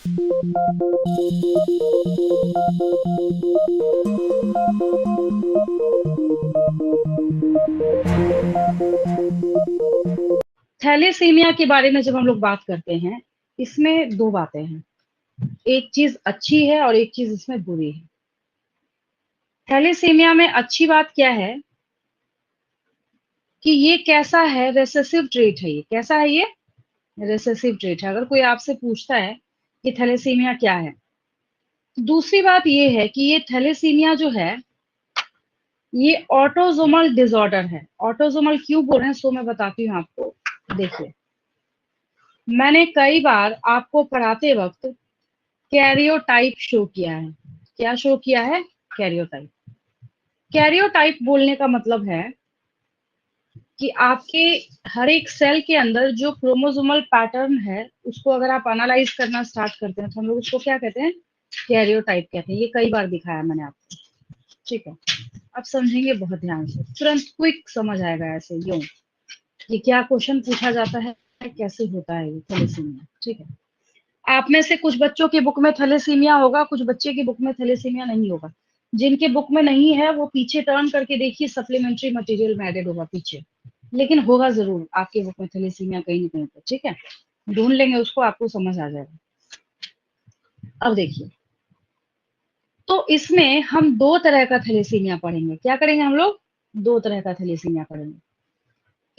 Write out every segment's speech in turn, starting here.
Thalassaemia के बारे में जब हम लोग बात करते हैं, इसमें दो बातें हैं, एक चीज अच्छी है और एक चीज इसमें बुरी है। थैलेसीमिया में अच्छी बात क्या है कि ये कैसा है, रेसेसिव ट्रेट है। ये कैसा है, ये रेसेसिव ट्रेट है। अगर कोई आपसे पूछता है कि थैलेसीमिया क्या है, दूसरी बात ये है कि ये थैलेसीमिया जो है ये ऑटोसोमल डिसऑर्डर है। ऑटोसोमल क्यों बोल रहे हैं सो मैं बताती हूँ आपको। देखिए, मैंने कई बार आपको पढ़ाते वक्त कैरियोटाइप शो किया है। क्या शो किया है? कैरियोटाइप। कैरियोटाइप बोलने का मतलब है कि आपके हर एक सेल के अंदर जो क्रोमोसोमल पैटर्न है उसको अगर आप एनालाइज करना स्टार्ट करते हैं तो हम लोग उसको क्या कहते हैं? कैरियोटाइप कहते हैं। ये कई बार दिखाया मैंने आपको, ठीक है। आप समझेंगे बहुत ध्यान से, तुरंत क्विक समझ आएगा ऐसे यूं कि क्या क्वेश्चन पूछा जाता है, कैसे होता है ये थैलेसीमिया, ठीक है। आप में से कुछ बच्चों की बुक में थैलेसीमिया होगा, कुछ बच्चे की बुक में थैलेसीमिया नहीं होगा। जिनके बुक में नहीं है वो पीछे टर्न करके देखिए, सप्लीमेंट्री मटेरियल में एडेड होगा पीछे, लेकिन होगा जरूर आपके बुक में थैलेसीमिया कहीं ना कहीं पर, ठीक है। ढूंढ लेंगे उसको, आपको समझ आ जाएगा। अब देखिए, तो इसमें हम दो तरह का थैलेसीमिया पढ़ेंगे। क्या करेंगे हम लोग? दो तरह का थैलेसीमिया पढ़ेंगे।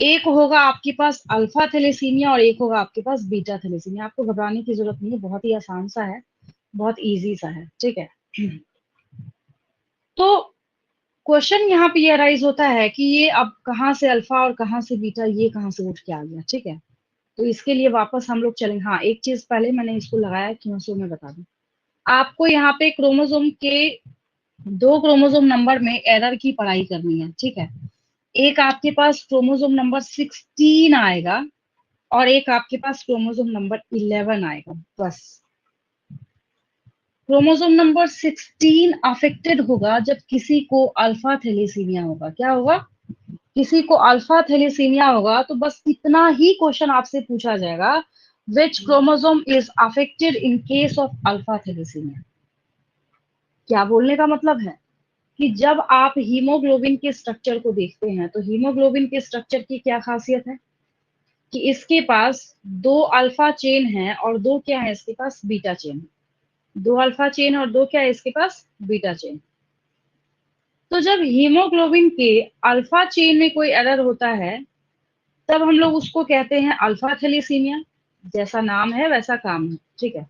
एक होगा आपके पास अल्फा थैलेसीमिया और एक होगा आपके पास बीटा थैलेसीमिया। आपको घबराने की जरूरत नहीं है, बहुत ही आसान सा है, बहुत इजी सा है, ठीक है। तो क्वेश्चन यहाँ पे ये राइज होता है कि ये अब कहाँ से अल्फा और कहाँ से बीटा, ये कहाँ से उठ के आ गया, ठीक है। तो इसके लिए वापस हम लोग चलेंगे। हाँ, एक चीज पहले मैंने इसको लगाया क्यों सो मैं बता दूं आपको। यहाँ पे क्रोमोसोम के दो क्रोमोसोम नंबर में एरर की पढ़ाई करनी है, ठीक है। एक आपके पास क्रोमोसोम नंबर 16 आएगा और एक आपके पास क्रोमोसोम नंबर 11 आएगा, बस। क्रोमोसोम नंबर 16 अफेक्टेड होगा जब किसी को अल्फा थैलेसीमिया होगा। क्या होगा? किसी को अल्फा थैलेसीमिया होगा तो बस इतना ही क्वेश्चन आपसे पूछा जाएगा, which chromosome is affected in case of alpha thalassemia. क्या बोलने का मतलब है कि जब आप हीमोग्लोबिन के स्ट्रक्चर को देखते हैं तो हीमोग्लोबिन के स्ट्रक्चर की क्या खासियत है कि इसके पास दो अल्फा चेन है और दो क्या है इसके पास? Beta chain. दो अल्फा चेन और दो क्या है इसके पास? Beta chain. तो जब हीमोग्लोबिन के अल्फा चेन में कोई एरर होता है तब हम लोग उसको कहते हैं अल्फा थैलेसीमिया। जैसा नाम है वैसा काम है, ठीक है।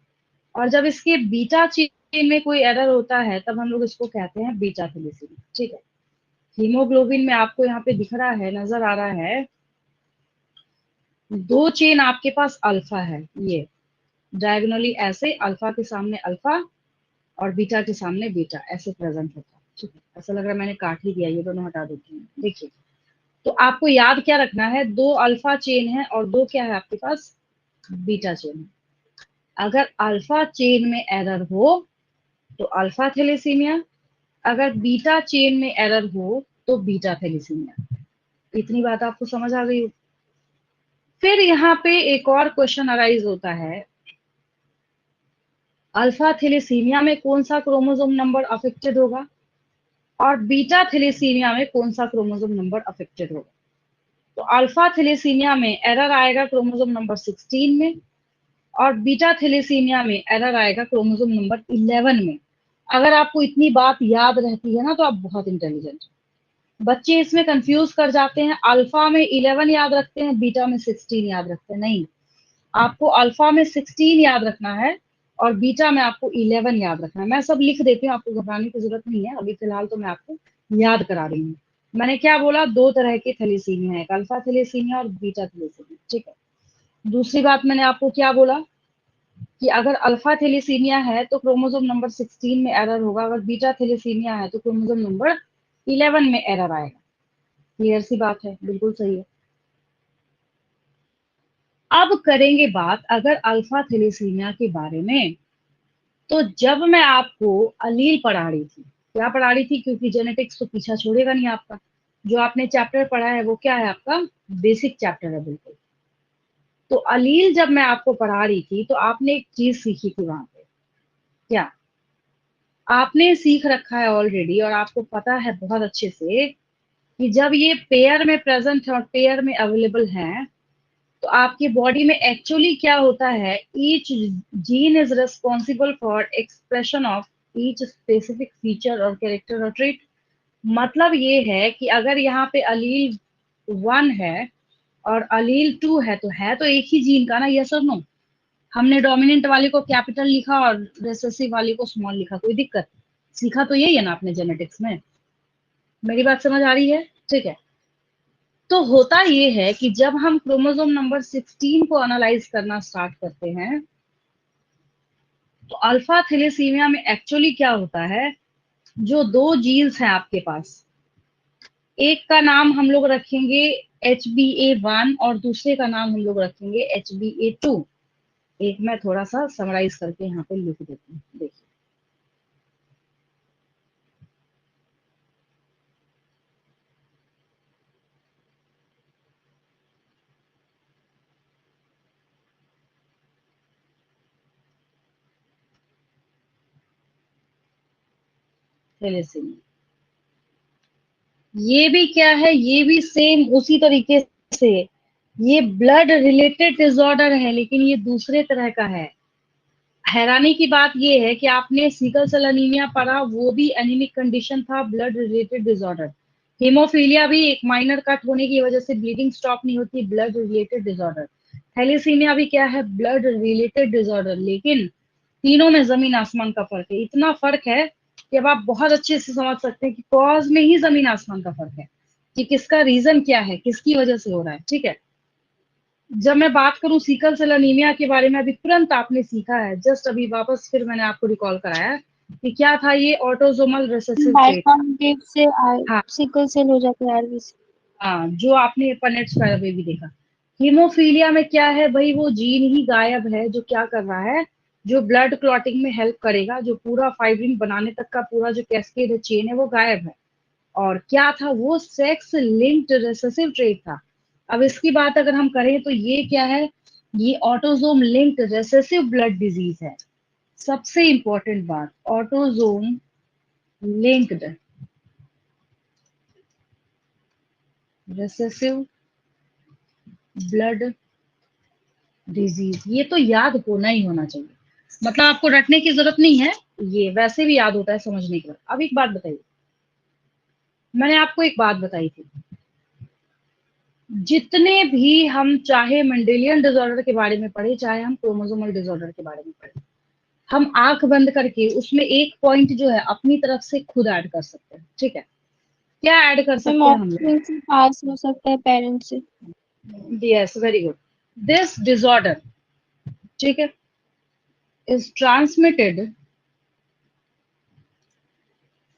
और जब इसके बीटा चेन में कोई एरर होता है तब हम लोग इसको कहते हैं बीटा थैलेसीमिया, ठीक है। हीमोग्लोबिन में आपको यहाँ पे दिख रहा है, नजर आ रहा है, दो चेन आपके पास अल्फा है, ये डायगोनली ऐसे अल्फा के सामने अल्फा और बीटा के सामने बीटा ऐसे प्रेजेंट होता है, ठीक है। ऐसा लग रहा है मैंने काट ही दिया, ये दोनों हटा देती हूँ, देखिए। तो आपको याद क्या रखना है? दो अल्फा चेन है और दो क्या है आपके पास? बीटा चेन है। अगर अल्फा चेन में एरर हो तो अल्फा थैलेसीमिया, अगर बीटा चेन में एरर हो तो बीटा थैलेसीमिया। इतनी बात आपको समझ आ गई? फिर यहाँ पे एक और क्वेश्चन अराइज होता है, अल्फा थैलेसीमिया में कौन सा क्रोमोसोम नंबर अफेक्टेड होगा और बीटा थैलेसीमिया में कौन सा क्रोमोसोम नंबर अफेक्टेड होगा। तो अल्फा थैलेसीमिया में एरर आएगा क्रोमोसोम नंबर 16 में और बीटा थैलेसीमिया में एरर आएगा क्रोमोसोम नंबर 11 में। अगर आपको इतनी बात याद रहती है ना तो आप बहुत इंटेलिजेंट। बच्चे इसमें कंफ्यूज कर जाते हैं, अल्फा में 11 याद रखते हैं, बीटा में 16 याद रखते हैं। नहीं, आपको अल्फा में 16 याद रखना है और बीटा में आपको 11 याद रखना है। मैं सब लिख देती हूँ, आपको घबराने की जरूरत नहीं है। अभी फिलहाल तो मैं आपको याद करा रही हूँ। मैंने क्या बोला? दो तरह की थैलेसीमिया है, एक अल्फा थैलेसीमिया और बीटा थैलेसीमिया, ठीक है। दूसरी बात मैंने आपको क्या बोला कि अगर अल्फा थैलेसीमिया है तो क्रोमोसोम नंबर 16 में एरर होगा, अगर बीटा थैलेसीमिया है तो क्रोमोसोम नंबर 11 में एरर आएगा। क्लियर सी बात है, बिल्कुल सही है। अब करेंगे बात अगर अल्फा थैलेसीमिया के बारे में। तो जब मैं आपको अलील पढ़ा रही थी, क्या पढ़ा रही थी, क्योंकि जेनेटिक्स तो पीछा छोड़ेगा नहीं आपका, जो आपने चैप्टर पढ़ा है वो क्या है आपका? बेसिक चैप्टर है, बिल्कुल। तो अलील जब मैं आपको पढ़ा रही थी तो आपने एक चीज सीखी थी वहां पे, क्या आपने सीख रखा है ऑलरेडी, और आपको पता है बहुत अच्छे से कि जब ये पेयर में प्रेजेंट है और पेयर में अवेलेबल है, तो आपकी बॉडी में एक्चुअली क्या होता है, each gene is responsible for expression of each specific feature और कैरेक्टर और ट्रेट। मतलब ये है कि अगर यहाँ पे अलील 1 है और अलील 2 है तो एक ही जीन का ना, यस और नो। हमने डोमिनेंट वाले को कैपिटल लिखा और रिसेसिव वाले को स्मॉल लिखा, कोई दिक्कत? सीखा तो यही है ना आपने जेनेटिक्स में। मेरी बात समझ आ रही है? ठीक है। तो होता ये है कि जब हम क्रोमोसोम नंबर 16 को एनालाइज करना स्टार्ट करते हैं, तो अल्फा थैलेसीमिया में एक्चुअली क्या होता है, जो 2 जीन्स हैं आपके पास, एक का नाम हम लोग रखेंगे HbA1 और दूसरे का नाम हम लोग रखेंगे HbA2। एक मैं थोड़ा सा समराइज करके यहाँ पे लिख देती हूँ, देखिए। थैलेसीमिया, ये भी क्या है, ये भी सेम उसी तरीके से, ये ब्लड रिलेटेड डिसऑर्डर है लेकिन ये दूसरे तरह का है। हैरानी की बात ये है कि आपने सिकल सेल एनीमिया पढ़ा, वो भी एनीमिक कंडीशन था, ब्लड रिलेटेड डिसऑर्डर। हीमोफीलिया भी एक माइनर कट होने की वजह से ब्लीडिंग स्टॉप नहीं होती, ब्लड रिलेटेड डिसऑर्डर। थैलेसीमिया भी क्या है, ब्लड रिलेटेड डिसऑर्डर। लेकिन तीनों में जमीन आसमान का फर्क है, इतना फर्क है कि अब आप बहुत अच्छे से समझ सकते हैं कि कॉज में ही जमीन आसमान का फर्क है, कि किसका रीजन क्या है, किसकी वजह से हो रहा है। ठीक है। जब मैं बात करूं सिकल सेल अनीमिया के बारे में, अभी तुरंत आपने सीखा है, जस्ट अभी वापस फिर मैंने आपको रिकॉल कराया है कि क्या था, ये ऑटोसोमल रिसेसिव ट्रेट था। हाइपरटेंसिव से हाँ सिकल सेल हो जाता है आरबीसी। हाँ, जो आपने पनेट स्क्वायर में भी देखा। हीमोफीलिया में क्या है भाई, वो जीन ही गायब है जो क्या कर रहा है, जो ब्लड क्लॉटिंग में हेल्प करेगा, जो पूरा फाइब्रिन बनाने तक का पूरा जो कैस्केड है, चेन है, वो गायब है। और क्या था वो, सेक्स लिंक्ड रिसेसिव ट्रेट था। अब इसकी बात अगर हम करें तो ये क्या है, ये autosome linked recessive blood disease है। सबसे इंपॉर्टेंट बात, autosome linked recessive blood disease, ये तो याद होना ही होना चाहिए, मतलब आपको रटने की जरूरत नहीं है, ये वैसे भी याद होता है समझने के बाद। अब एक बात बताइए, मैंने आपको एक बात बताई थी, जितने भी हम चाहे मेंडेलियन डिसऑर्डर के बारे में पढ़े, चाहे हम क्रोमोसोमल डिसऑर्डर के बारे में पढ़े, हम आंख बंद करके उसमें एक पॉइंट जो है अपनी तरफ से खुद ऐड कर सकते हैं। ठीक है। क्या ऐड कर मैम सकते हैं हम ऑफस्प्रिंग से पास हो सकता है पेरेंट्स से। लोग? Yes, very good. This disorder, ठीक है, is transmitted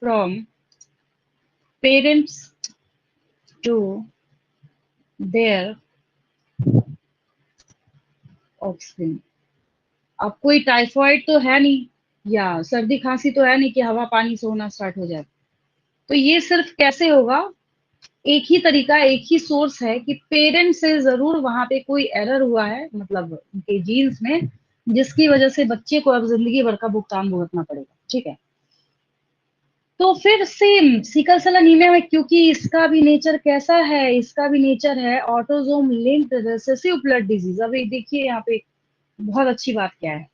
from parents to their offspring. अब कोई टाइफॉइड तो है नहीं, या सर्दी खांसी तो है नहीं कि हवा पानी से होना स्टार्ट हो जाए। तो ये सिर्फ कैसे होगा, एक ही तरीका, एक ही सोर्स है कि पेरेंट से जरूर वहां पे कोई एरर हुआ है, मतलब उनके जीन्स में, जिसकी वजह से बच्चे को अब जिंदगी भर का भुगतान भुगतना पड़ेगा। ठीक है। तो फिर सेम सिकल सेल एनीमिया में, क्योंकि इसका भी नेचर कैसा है, इसका भी नेचर है autosome linked recessive blood disease. अभी देखिए यहाँ पे बहुत अच्छी बात क्या है,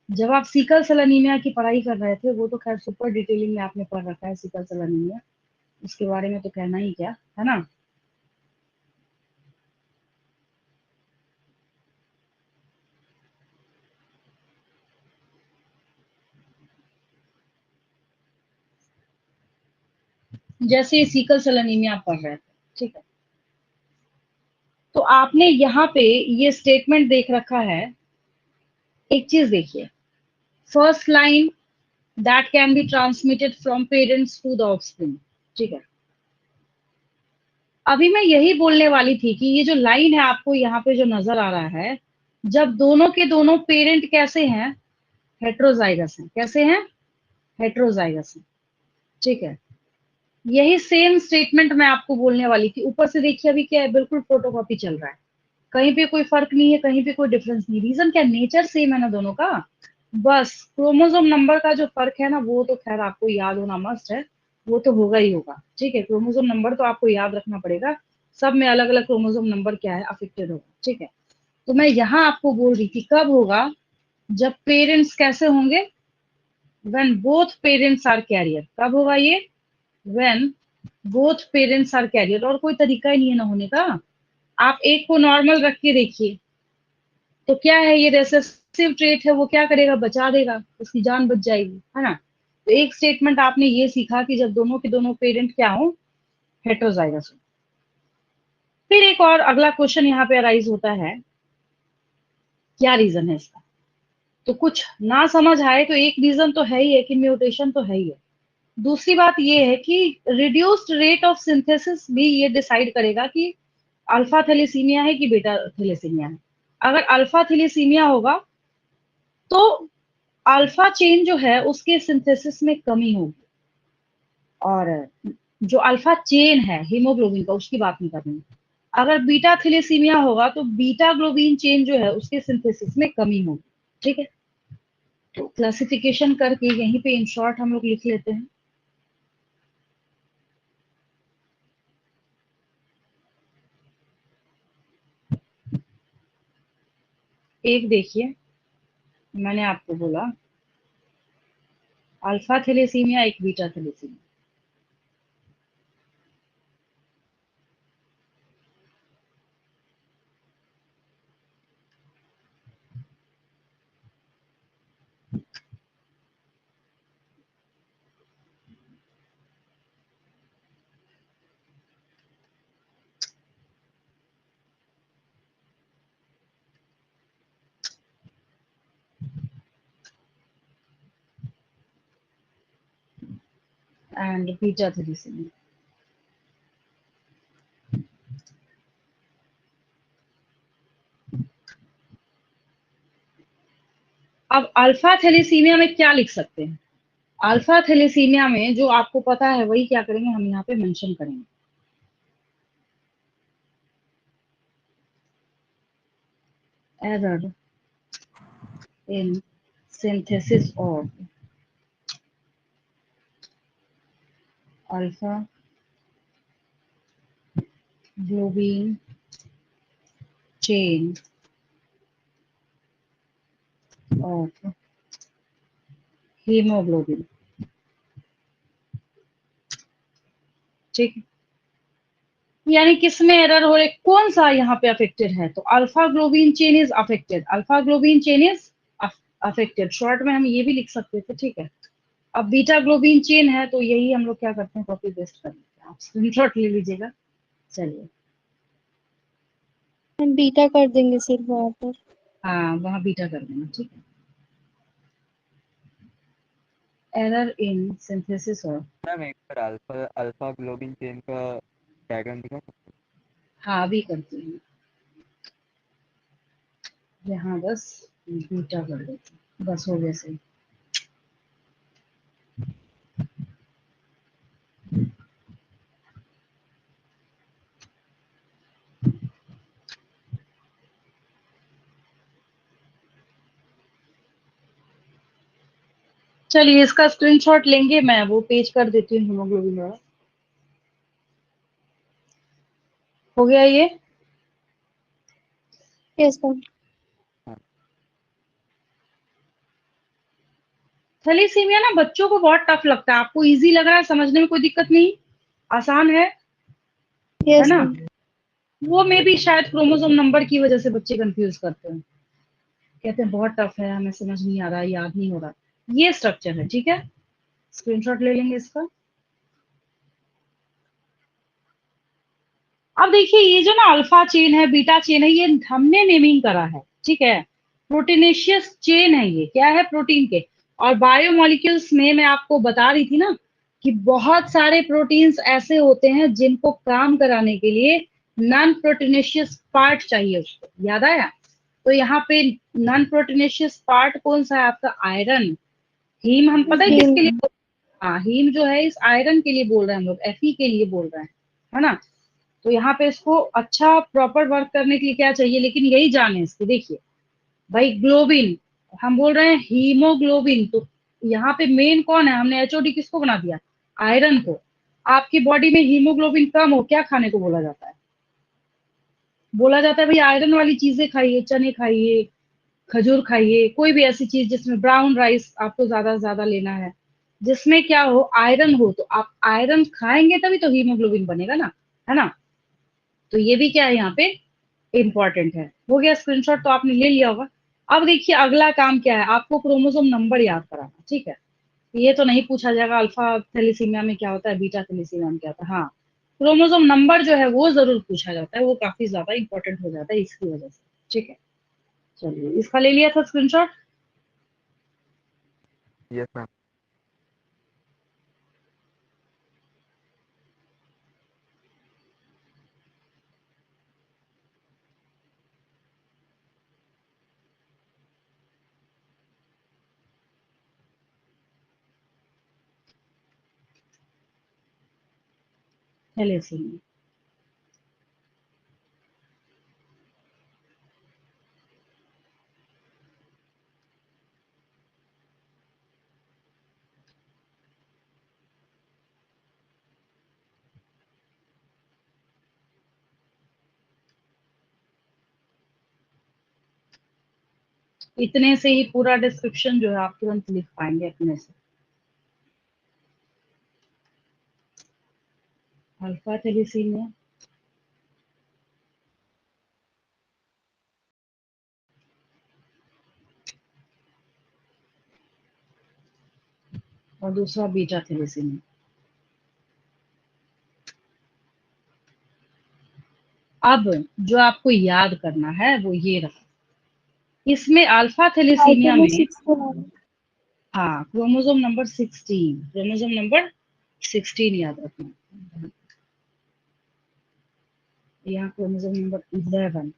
जब आप सिकल सेल एनीमिया की पढ़ाई कर रहे थे, वो तो खैर सुपर डिटेलिंग में आपने पढ़ रखा है सिकल सेल एनीमिया, उसके बारे में तो कहना ही क्या है ना। जैसे सिकल सेल एनीमिया आप पढ़ रहे थे, ठीक है, तो आपने यहाँ पे ये स्टेटमेंट देख रखा है। एक चीज देखिए, first line, that can be transmitted from parents to the offspring. ठीक है। अभी मैं यही बोलने वाली थी कि ये जो लाइन है आपको यहाँ पे जो नजर आ रहा है, जब दोनों के दोनों पेरेंट कैसे हैं, हेट्रोजाइगस हैं। कैसे हैं? हेट्रोजाइगस हैं। ठीक है। यही सेम स्टेटमेंट मैं आपको बोलने वाली थी। ऊपर से देखिए अभी क्या है, बिल्कुल फोटोकॉपी चल रहा है, कहीं पे कोई फर्क नहीं है, कहीं पे कोई डिफरेंस नहीं। रीजन क्या, नेचर सेम है ना दोनों का। बस क्रोमोसोम नंबर का जो फर्क है ना, वो तो खैर आपको याद होना मस्ट है, वो तो होगा ही होगा। ठीक है, क्रोमोसोम नंबर तो आपको याद रखना पड़ेगा, सब में अलग अलग क्रोमोसोम नंबर क्या है, अफेक्टेड होगा। ठीक है, तो मैं यहाँ आपको बोल रही थी कब होगा, जब पेरेंट्स कैसे होंगे, when both parents are carrier। कब होगा ये, when both parents are carrier। और कोई तरीका ही नहीं है ना होने का। आप एक को नॉर्मल रख के देखिए, तो क्या है, ये रेसेसिव ट्रेट है, वो क्या करेगा, बचा देगा, उसकी जान बच जाएगी, है ना। तो एक स्टेटमेंट आपने ये सीखा कि जब दोनों के दोनों पेरेंट क्या हो, हेटेरोजाइगस हो। फिर एक और अगला क्वेश्चन यहाँ पे अराइज होता है, क्या रीजन है इसका। तो कुछ ना समझ आए तो एक रीजन तो है ही है कि म्यूटेशन तो है ही है। दूसरी बात ये है कि रिड्यूस्ड रेट ऑफ सिंथेसिस भी ये डिसाइड करेगा कि अल्फा थैलेसीमिया है कि बीटा थैलेसीमिया है। अगर अल्फा थैलेसीमिया होगा तो अल्फा चेन जो है उसके सिंथेसिस में कमी होगी, और जो अल्फा चेन है हीमोग्लोबिन का, उसकी बात नहीं कर रही हूँ। अगर बीटा थैलेसीमिया होगा तो बीटा ग्लोबिन चेन जो है उसके सिंथेसिस में कमी होगी। ठीक है, तो क्लासिफिकेशन करके यहीं पे इन शॉर्ट हम लोग लिख लेते हैं। एक देखिए, मैंने आपको बोला अल्फा थैलेसीमिया, एक beta thalassemia. And beta thalassemia. अब अल्फा थैलेसीमिया में क्या लिख सकते हैं, अल्फा थैलेसीमिया में जो आपको पता है वही क्या करेंगे, हम यहाँ पे मेंशन करेंगे। Error in synthesis of alpha globin chain of haemoglobin. ठीक है, यानी किसमें एरर हो रहे, कौन सा यहाँ पे अफेक्टेड है, तो alpha globin chain is affected, alpha globin chain is affected. Short में हम ये भी लिख सकते थे। ठीक है, अब बीटा ग्लोबिन चेन है तो यही हम लोग क्या करते हैं, कॉपी पेस्ट कर लेते हैं। आप स्क्रीनशॉट ले लीजिएगा। चलिए, हम बीटा कर देंगे सिर्फ वहाँ पर। हाँ वहां बीटा कर देना। ठीक है, एरर इन सिंथेसिस और, मैम एक बार अल्फा अल्फा ग्लोबिन चेन का डायग्राम दिखा सकते हाँ अभी करते हैं, यहाँ बस बीटा कर देते हैं, बस हो गया सही। चलिए इसका स्क्रीनशॉट लेंगे, मैं वो पेज कर देती हूँ हीमोग्लोबिन वाला। हो गया ये। Yes ma'am. हैं? थैलेसीमिया ना बच्चों को बहुत टफ लगता है, आपको इजी लग रहा है, समझने में कोई दिक्कत नहीं, आसान है यस ना। मैम। वो में भी शायद क्रोमोसोम नंबर की वजह से बच्चे कंफ्यूज करते हैं, कहते हैं बहुत टफ है, हमें समझ नहीं आ रहा, याद नहीं हो रहा। ये स्ट्रक्चर है। ठीक है, स्क्रीनशॉट ले लेंगे इसका। अब देखिए ये जो ना अल्फा चेन है, बीटा चेन है, ये हमने नेमिंग करा है। ठीक है, प्रोटीनेशियस चेन है, ये क्या है, प्रोटीन के। और बायोमोलिक्यूल्स में मैं आपको बता रही थी ना कि बहुत सारे प्रोटीन्स ऐसे होते हैं जिनको काम कराने के लिए नॉन प्रोटीनेशियस पार्ट चाहिए, उसको याद आया। तो यहाँ पे नॉन प्रोटीनेशियस पार्ट कौन सा है आपका, आयरन। हीम हम पता है किसके लिए हाँ हीम जो है इस आयरन के लिए बोल रहे हैं हम लोग, Fe के लिए बोल रहे हैं, है ना। तो यहाँ पे इसको अच्छा प्रॉपर वर्क करने के लिए क्या चाहिए, लेकिन यही जाने इसकी। देखिए भाई, ग्लोबिन, हम बोल रहे हैं हीमोग्लोबिन, तो यहाँ पे मेन कौन है, हमने एचओडी किसको बना दिया, आयरन को। आपकी बॉडी में हीमोग्लोबिन कम हो, क्या खाने को बोला जाता है, बोला जाता है भाई आयरन वाली चीजें खाइए, चने खाइए, खजूर खाइए, कोई भी ऐसी चीज जिसमें ब्राउन राइस आपको ज्यादा से ज्यादा लेना है, जिसमें क्या हो, आयरन हो। तो आप आयरन खाएंगे तभी तो हीमोग्लोबिन बनेगा ना, है ना। तो ये भी क्या है यहाँ पे इंपॉर्टेंट है। हो गया स्क्रीनशॉट, तो आपने ले लिया होगा। अब देखिए अगला काम क्या है, आपको क्रोमोसोम नंबर याद कराना, ठीक है। ये तो नहीं पूछा जाएगा अल्फा थैलेसीमिया में क्या होता है, बीटा थैलेसीमिया में क्या होता है। हाँ, क्रोमोसोम नंबर जो है वो जरूर पूछा जाता है, वो काफी ज्यादा इंपॉर्टेंट हो जाता है इसकी वजह से, ठीक है। चलिए, इसका ले लिया था स्क्रीनशॉट। Yes ma'am. थैलेसीमिया, इतने से ही पूरा डिस्क्रिप्शन जो है आप तुरंत लिख पाएंगे अपने से। अल्फा थैलेसीमिया, और दूसरा बीटा थैलेसीमिया। अब जो आपको याद करना है वो ये रहा, इसमें अल्फा थैलेसीमिया आइटम में, 69। हाँ, क्रोमोसोम नंबर 16, क्रोमोसोम नंबर 16 याद रखना। यहाँ क्रोमोसोम नंबर 11,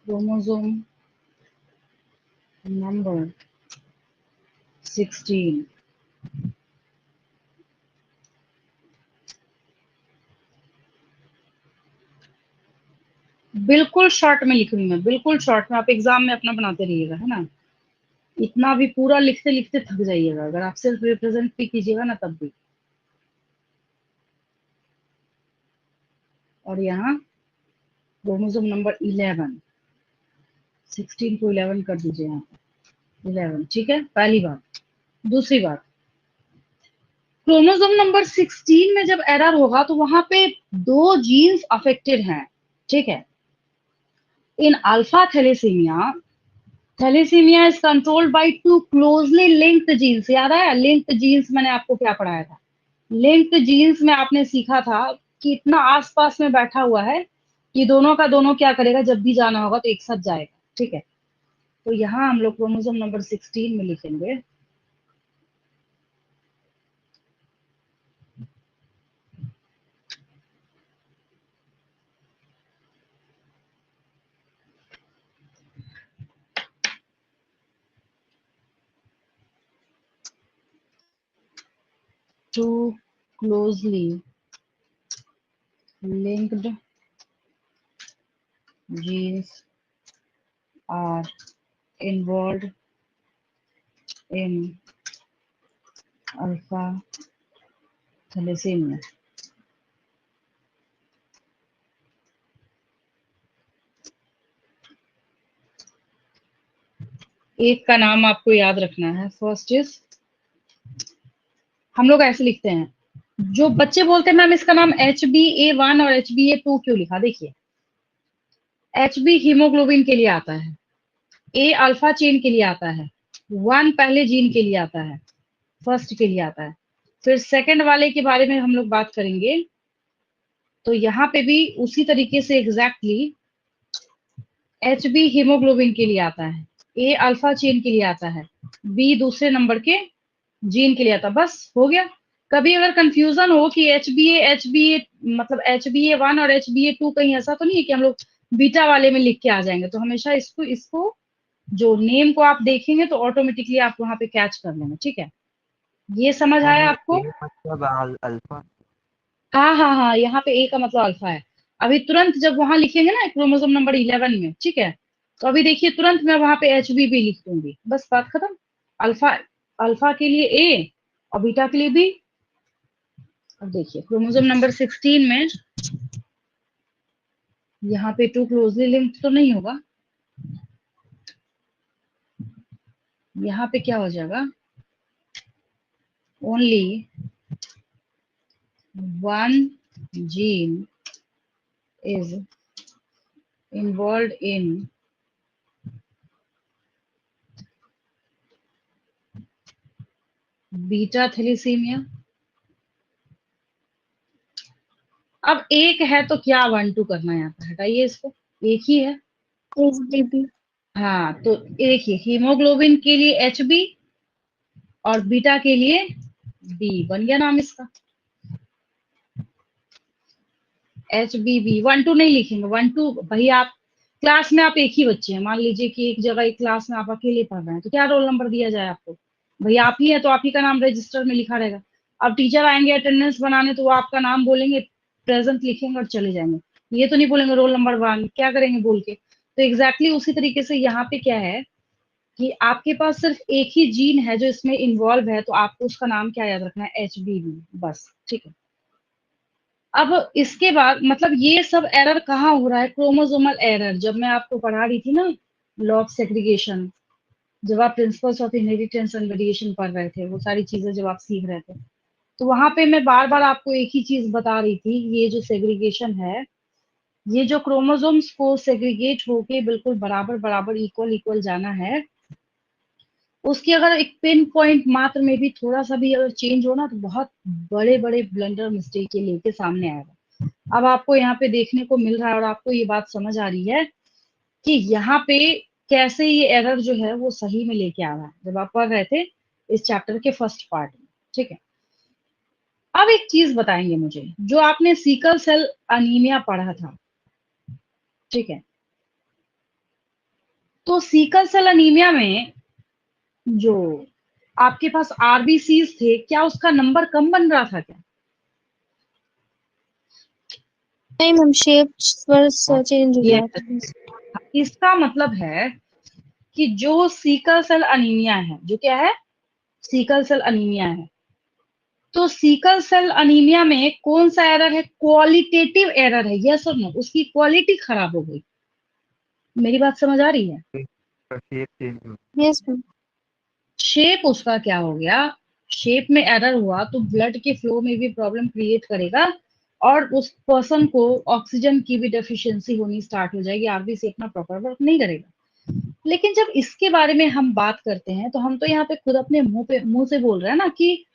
क्रोमोसोम नंबर 16। बिल्कुल शॉर्ट में लिख रही हूँ मैं, बिल्कुल शॉर्ट में, आप एग्जाम में अपना बनाते रहिएगा, है ना। इतना भी पूरा लिखते लिखते थक जाइएगा, अगर आप सिर्फ रिप्रेजेंट भी कीजिएगा ना तब भी। और यहाँ क्रोमोसोम नंबर 11, 16 को 11 कर दीजिए, यहाँ 11, ठीक है, पहली बात। दूसरी बात, क्रोमोसोम नंबर 16 में जब एरर होगा तो वहां पे दो जीन्स अफेक्टेड हैं, ठीक है। In alpha thalassemia, thalassemia is controlled by two closely linked genes. याद है लिंक्ड जीन्स, मैंने आपको क्या पढ़ाया था, लिंक्ड जीन्स में आपने सीखा था कि इतना आसपास में बैठा हुआ है कि दोनों का दोनों क्या करेगा, जब भी जाना होगा तो एक साथ जाएगा, ठीक है। तो यहाँ हम लोग क्रोमोसोम नंबर 16 में लिखेंगे two closely linked genes are involved in alpha thalassemia। एक का नाम आपको याद रखना है, फर्स्ट इज, हम लोग ऐसे लिखते हैं, जो बच्चे बोलते हैं मैम इसका नाम HbA1 और HbA2 क्यों लिखा, देखिए Hb हीमोग्लोबिन के लिए आता है, A अल्फा चेन के लिए आता है, 1 पहले जीन के लिए आता है, फर्स्ट के लिए आता है। फिर सेकंड वाले के बारे में हम लोग बात करेंगे, तो यहाँ पे भी उसी तरीके से एग्जैक्टली Hb हीमोग्लोबिन के लिए आता है, A अल्फा चेन के लिए आता है, B दूसरे नंबर के जीन के लिए आता, बस हो गया। कभी अगर कंफ्यूजन हो कि HbA मतलब HbA1 और HbA2 कहीं ऐसा तो नहीं है कि हम लोग बीटा वाले में लिख के आ जाएंगे, तो हमेशा इसको इसको जो नेम को आप देखेंगे तो ऑटोमेटिकली आप वहां पे कैच कर लेंगे, ठीक है। ये समझ आया आपको? ए मतलब अल्फा। हाँ हाँ हाँ, यहाँ पे ए का मतलब अल्फा है। अभी तुरंत जब वहां लिखेंगे ना क्रोमोसोम नंबर 11 में, ठीक है, तो अभी देखिए तुरंत मैं वहां पे HB भी लिख दूंगी, बस बात खत्म। अल्फा, अल्फा के लिए ए और बीटा के लिए बी। अब देखिए क्रोमोसोम नंबर 16 में यहाँ पे टू क्लोजली लिंक्ड तो नहीं होगा, यहाँ पे क्या हो जाएगा, only one gene is involve in beta thalassemia. अब एक है तो क्या 1 2 करना है यहाँ पे, हटाइए इसको, एक ही है। HDB। हाँ तो देखिए हीमोग्लोबिन के लिए HB और बीटा के लिए बी, बन गया नाम इसका। HBB 1 2 नहीं लिखेंगे, 1 2 भाई आप क्लास में आप एक ही बच्चे हैं, मान लीजिए कि एक जगह एक क्लास में आप अकेले पढ़ रहे हैं, तो क्या रोल नंबर दिया जाए आपको? भाई आप ही है तो आप ही का नाम रजिस्टर में लिखा रहेगा। अब टीचर आएंगे अटेंडेंस बनाने तो वो आपका नाम बोलेंगे, प्रेजेंट लिखेंगे और चले जाएंगे, ये तो नहीं बोलेंगे रोल नंबर 1, क्या करेंगे बोल के। तो एग्जैक्टली उसी तरीके से यहाँ पे क्या है कि आपके पास सिर्फ एक ही जीन है जो इसमें इन्वॉल्व है, तो आपको उसका नाम क्या याद रखना है, HBB, बस, ठीक है। अब इसके बाद मतलब ये सब एरर कहाँ हो रहा है, क्रोमोसोमल एरर, जब मैं आपको पढ़ा रही थी ना लॉ ऑफ सेग्रीगेशन, जब आप principles of inheritance and variation पढ़ रहे थे, वो सारी चीजें जब आप सीख रहे थे, तो वहां पे मैं बार बार आपको एक ही चीज बता रही थी, ये जो सेग्रीगेशन है, ये जो क्रोमोसोम्स को सेग्रीगेट होके बिल्कुल बराबर बराबर इक्वल इक्वल जाना है, उसकी अगर एक पिन पॉइंट मात्र में भी थोड़ा सा भी अगर चेंज हो ना, तो बहुत बड़े बड़े ब्लंडर मिस्टेक ये लेके सामने आएगा। अब आपको यहाँ पे देखने को मिल रहा है और आपको ये बात समझ आ रही है कि यहाँ पे कैसे ये एरर जो है वो सही में लेके आ रहा है, जब आप पढ़ रहे थे इस चैप्टर के फर्स्ट पार्ट में, ठीक है। अब एक चीज बताएंगे मुझे, जो आपने सीकल सेल अनीमिया पढ़ा था, ठीक है, तो सीकल सेल अनीमिया में जो आपके पास RBCs थे, क्या उसका नंबर कम बन रहा था क्या? नहीं मैम, शेप बस चेंज हो रहा ये था बस। इसका मतलब है कि जो सीकल सेल अनीमिया है, जो क्या है, सीकल सेल अनीमिया है, तो सीकल सेल अनीमिया में कौन सा एरर है, क्वालिटेटिव एरर है, यस और नो, उसकी क्वालिटी खराब हो गई। मेरी बात समझ आ रही है? शेप चेंज हो। Yes ma'am. शेप उसका क्या हो गया, शेप में एरर हुआ तो ब्लड के फ्लो में भी प्रॉब्लम क्रिएट करेगा और उस पर्सन को ऑक्सीजन की भी डेफिशिएंसी होनी स्टार्ट हो जाएगी, RBC अपना प्रॉपर वर्क नहीं करेगा। लेकिन जब इसके बारे में हम बात करते हैं तो हम तो यहाँ पे खुद अपने मुंह से बोल रहे हैं ना कि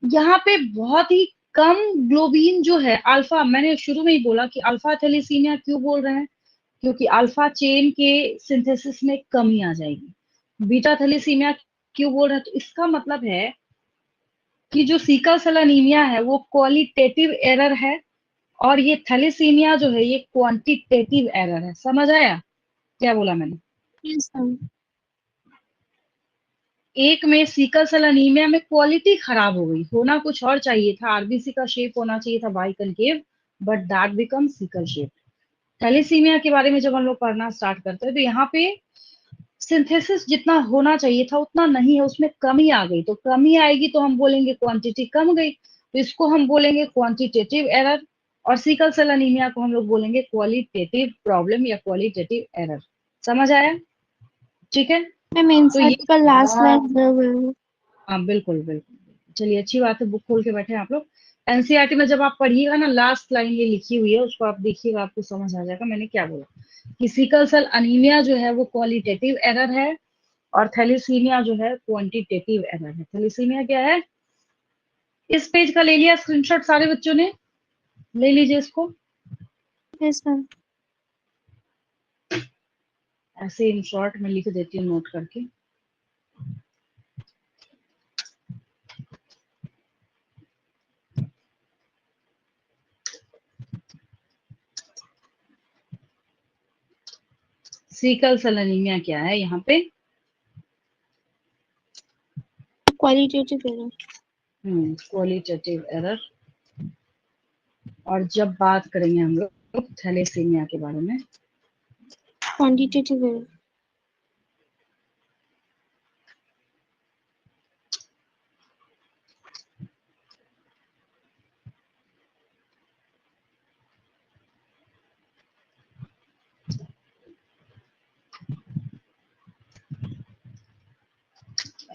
यहाँ पे बहुत ही कम ग्लोबिन जो है अल्फा, मैंने शुरू में ही बोला कि अल्फा थैलेसीमिया क्यों बोल रहे हैं, क्योंकि अल्फा चेन के सिंथेसिस में कमी आ जाएगी। बीटा थैलेसीमिया क्यों बोल रहे हैं, तो इसका मतलब है कि जो सिकल सेल एनीमिया है वो क्वालिटेटिव एरर है और ये थैलेसीमिया जो है ये क्वांटिटेटिव एरर है। समझ आया क्या बोला मैंने? Yes ma'am. एक में सिकल सेल एनीमिया में क्वालिटी खराब हो गई, होना कुछ और चाहिए था, RBC का शेप होना चाहिए था biconcave, but that become sickle shape. Thalassemia के बारे में जब हम लोग पढ़ना स्टार्ट करते हैं तो यहाँ पे सिंथेसिस जितना होना चाहिए था उतना नहीं है, उसमें कमी आ गई, तो कमी आएगी तो हम बोलेंगे क्वांटिटी कम गई, तो इसको हम बोलेंगे क्वांटिटेटिव एरर, और सिकल सेल एनीमिया को हम लोग बोलेंगे क्वालिटेटिव प्रॉब्लम या क्वालिटेटिव एरर। समझ आया? ठीक है, मैम तो ये इंसर्ट का लास्ट लाइन जब हाँ बिल्कुल बिल्कुल, चलिए अच्छी बात है, बुक खोल के बैठे हैं आप लोग। एनसीईआरटी में जब आप पढ़िएगा ना, लास्ट लाइन ये लिखी हुई है, उसको आप देखिएगा, आपको समझ आ जाएगा मैंने क्या बोला, कि सिकल सेल अनीमिया जो है वो क्वालिटेटिव एरर है और थैलेसीमिया जो है क्वांटिटेटिव एरर है। थैलेसीमिया क्या है, इस पेज का ले लिया स्क्रीनशॉट सारे बच्चों ने, ले लीजिए इसको, यस मैम। ऐसे इन शॉर्ट में लिख देती हूँ नोट करके। सिकल सेल एनीमिया क्या है यहाँ पे? Qualitative error, qualitative error. और जब बात करेंगे हम लोग थैलेसीमिया के बारे में, क्वांटिटेटिव एरर,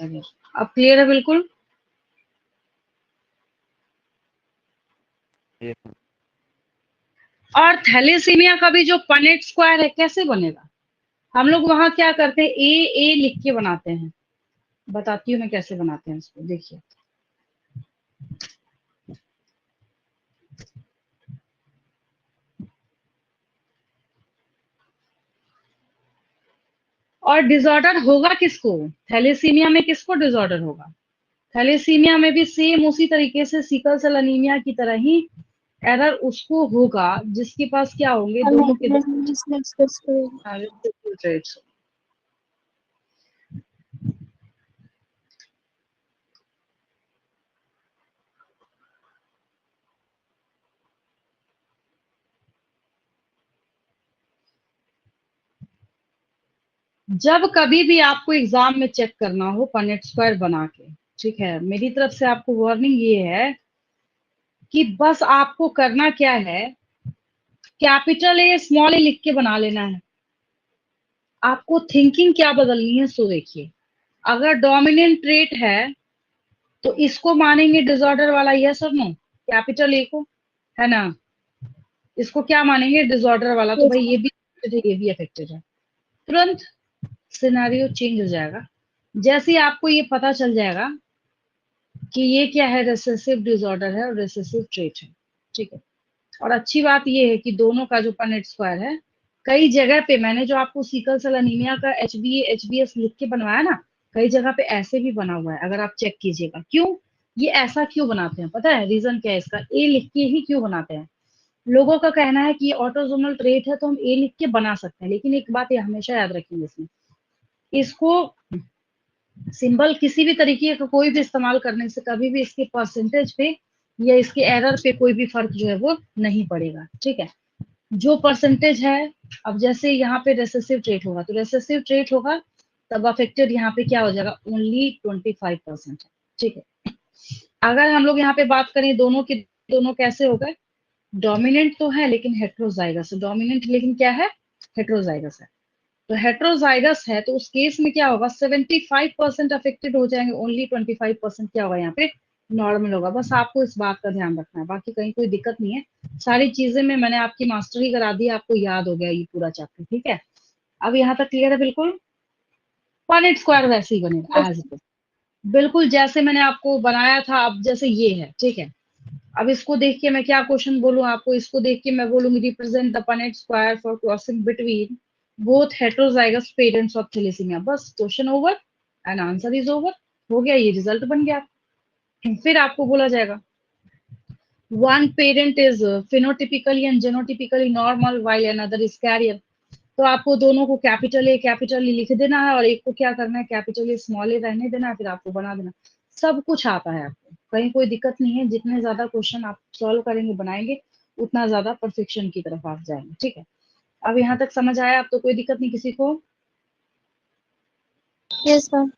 एरर। अब क्लियर है बिल्कुल? yes ma'am, और थैलेसीमिया का भी जो पनेट स्क्वायर है कैसे बनेगा? हम लोग वहां क्या करते हैं, ए लिख के बनाते हैं। बताती हूँ मैं कैसे बनाते हैं इसको, देखिए। और डिसऑर्डर होगा किसको? थैलेसीमिया में किसको डिसऑर्डर होगा? थैलेसीमिया में भी सेम उसी तरीके से सिकल सेल एनीमिया की तरह ही एरर उसको होगा जिसके पास क्या होंगे, दोनों के जिसने एक्सप्रेस करेगा। traits। जब कभी भी आपको एग्जाम में चेक करना हो पनेट स्क्वायर बना के, ठीक है, मेरी तरफ से आपको वार्निंग ये है कि बस आपको करना क्या है, कैपिटल ए स्मॉल ए लिख के बना लेना है। आपको थिंकिंग क्या बदलनी है सो देखिए। अगर डोमिनेंट ट्रेट है तो इसको मानेंगे डिसऑर्डर वाला, यस और नो, कैपिटल ए को, है ना? इसको क्या मानेंगे, डिसऑर्डर वाला, तो भाई ये भी affected है, ये भी अफेक्टेड है। तुरंत सिनेरियो चेंज हो जाएगा जैसे ही आपको ये पता चल जाएगा कि ये क्या है, रिसेसिव डिसऑर्डर है और रिसेसिव ट्रेट है, ठीक है। और अच्छी बात ये है कि दोनों का जो पनेट स्क्वायर है, कई जगह पे मैंने जो आपको सिकल सेल एनीमिया का HbA HbS लिख के बनवाया ना, कई जगह पे ऐसे भी बना हुआ है, अगर आप चेक कीजिएगा। क्यों ये ऐसा क्यों बनाते हैं पता है? रीजन क्या है इसका, ए लिख के ही क्यों बनाते हैं? लोगों का कहना है कि ये ऑटोजोमल ट्रेट है तो हम ए लिख के बना सकते हैं, लेकिन एक बात ये हमेशा याद रखेंगे इसमें, इसको सिंबल किसी भी तरीके का कोई भी इस्तेमाल करने से कभी भी इसके परसेंटेज पे या इसके एरर पे कोई भी फर्क जो है वो नहीं पड़ेगा, ठीक है। जो परसेंटेज है, अब जैसे यहाँ पे रेसेसिव ट्रेट होगा तो रेसेसिव ट्रेट होगा, तब अफेक्टेड यहाँ पे क्या हो जाएगा, ओनली 25% है, ठीक है। अगर हम लोग यहाँ पे बात करें दोनों की, दोनों कैसे हो गए, डोमिनेंट तो है लेकिन हेट्रोजाइगस, डोमिनेंट लेकिन क्या है, हेट्रोजाइगस है। तो हेट्रोजाइगस है तो उस केस में क्या होगा, 75% अफेक्टेड हो जाएंगे, ओनली 25% क्या होगा यहाँ पे, नॉर्मल होगा। बस आपको इस बात का ध्यान रखना है, बाकी कहीं कोई दिक्कत नहीं है। सारी चीजें में मैंने आपकी मास्टरी करा दी, आपको याद हो गया ये पूरा चैप्टर, ठीक है। अब यहाँ तक क्लियर है बिल्कुल? पॉनेट स्क्वायर वैसे ही बनेगा एज इट इज, बिल्कुल जैसे मैंने आपको बनाया था। अब जैसे ये है, ठीक है, अब इसको देख के मैं क्या क्वेश्चन बोलूं आपको, इसको देख के मैं बोलूंगी represent the Punnett square for crossing between both heterozygous parents of thalassemia, बस question over and answer is over, हो गया, ये रिजल्ट बन गया। फिर आपको बोला जाएगा one parent is phenotypically and genotypically normal while another is carrier, तो आपको दोनों को कैपिटल ए लिख देना है और एक को क्या करना है, कैपिटल ए स्मॉल ए रहने देना है, फिर आपको बना देना। सब कुछ आता है आपको, कहीं कोई दिक्कत नहीं है। जितने ज्यादा क्वेश्चन आप सॉल्व करेंगे, बनाएंगे, उतना ज्यादा परफेक्शन की तरफ आप जाएंगे, ठीक है। अब यहाँ तक समझ आया? अब तो कोई दिक्कत नहीं किसी को? Yes ma'am.